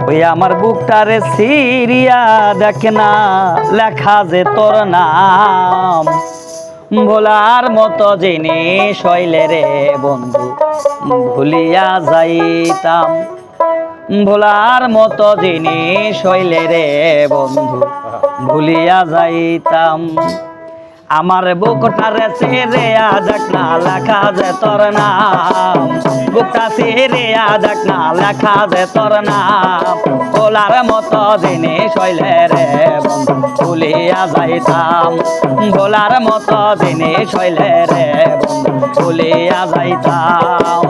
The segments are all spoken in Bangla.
ওই আমার বুকটারে সিরিয়া দেখ না লেখা যে তোর নাম ভোলার মতো জিনিস হইলে রে বন্ধু ভুলিয়া যাইতাম ভোলার মতো জিনিস হইলে রে বন্ধু ভুলিয়া যাইতাম আমার বুকটারে সিরিয়া দেখ না লেখা যে তোর নাম বুকটা সিরিয়া দেখ না লেখা যে তোর নাম ভোলার মতো জিনিস হইলে রে বন্ধু ভুলিয়া যাইতাম ভোলার মতো জিনিস হইলে রে বন্ধু ভুলিয়া যাইতাম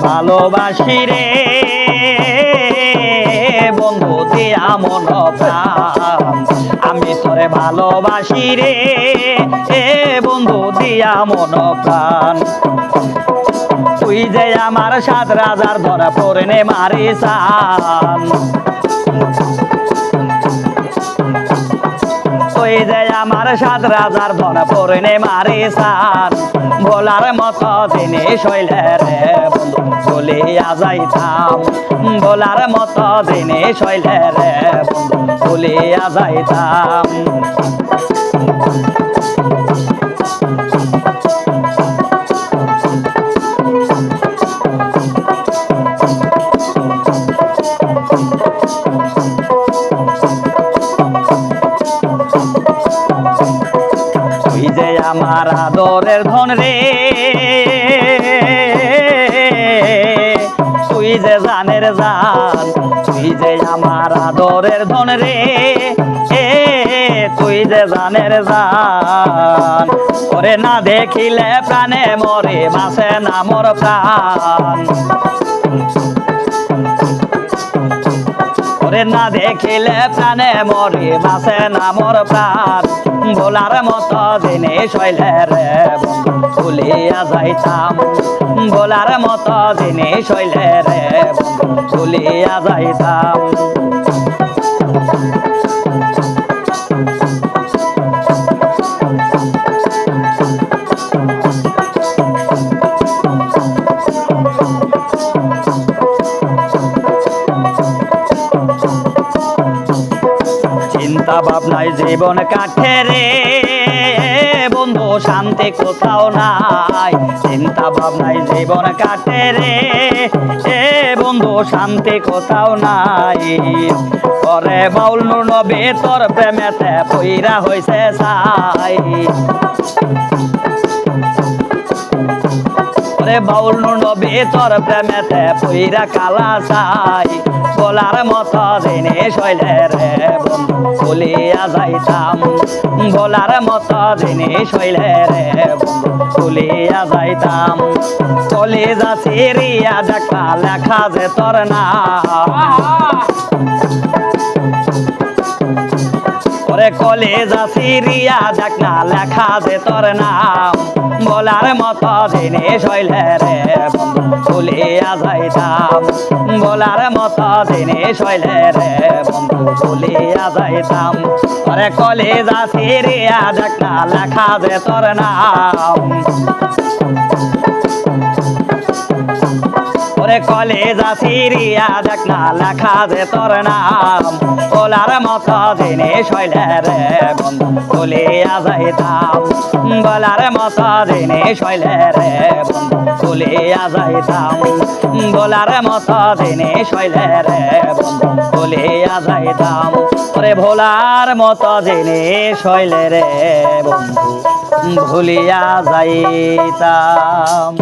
ভালোবাসি রে বন্ধু দিয়া মন প্রাণ আমি তোরে ভালোবাসি রে বন্ধু দিয়া মন প্রাণ তুই যে আমার সাত রাজার ধরা পড়ে নে মারি সান তুই যে আমার সাত রাজার ধরা পড়ে নে মারি সান ভোলার মতো জিনিস হইলে রে বন্ধু ভুলিয়া যাইতাম ভোলার মতো জিনিস হইলে রে বন্ধু ভুলিয়া যাইতাম তুই যে আমার আদরের ধন রে তুই যে জানের জান তুই যে আমার আদরের ধন রে তুই যে জানের জান ওরে না দেখিলে প্রাণে মরে বাঁচে না মোর প্রাণ ওরে না দেখিলে প্রাণে মরে বাঁচে না মোর প্রাণ ভোলার মতো জিনিস হইলে রে বন্ধু ভুলিয়া যাইতাম ভোলার মতো জিনিস হইলে রে বন্ধু ভুলিয়া যাইতাম চিন্তা ভাবনায় জীবন কাটে রে বন্ধু শান্তি কোথাও নাই চিন্তা ভাবনায় জীবন কাটে রে বন্ধু শান্তি কোথাও নাই পরে বাউল নূর নবী তোর প্রেমেতে পইরা হইছে ছাই রে বাউল নূর নবী তোর প্রেমেতে পইরা কালা ছাই বলার মতো জিনিস হইলে রে বন্ধু ভুলিয়া যাইতাম বলার মতো জিনিস হইলে রে বন্ধু ভুলিয়া যাইতাম কলিজা সিরিয়া দেখা লেখা যে তোর নাম ওরে কলিজা সিরিয়া দেখ না লেখা যে তোর নাম বলার মতো জিনিস হইলে রে বন্ধু ভুলিয়া যাইতাম বলার মতো জিনিস হইলে রে বন্ধু ভুলিয়া যাইতাম ওরে কলিজা সিরিয়া দেখ না লেখা যে তোর নাম ওরে কলিজা সিরিয়া দেখ না লেখা যে তোর নাম বলার মতো জিনিস হইলে রে বন্ধু ভুলিয়া যাইতাম বলার মতো জিনিস হইলে রে বন্ধু ভুলিয়া যাইতাম বলার মতো জিনিস হইলে রে বন্ধু ভুলিয়া যাইতাম ওরে ভোলার মতো জিনিস হইলে রে বন্ধু ভুলিয়া যাইতাম।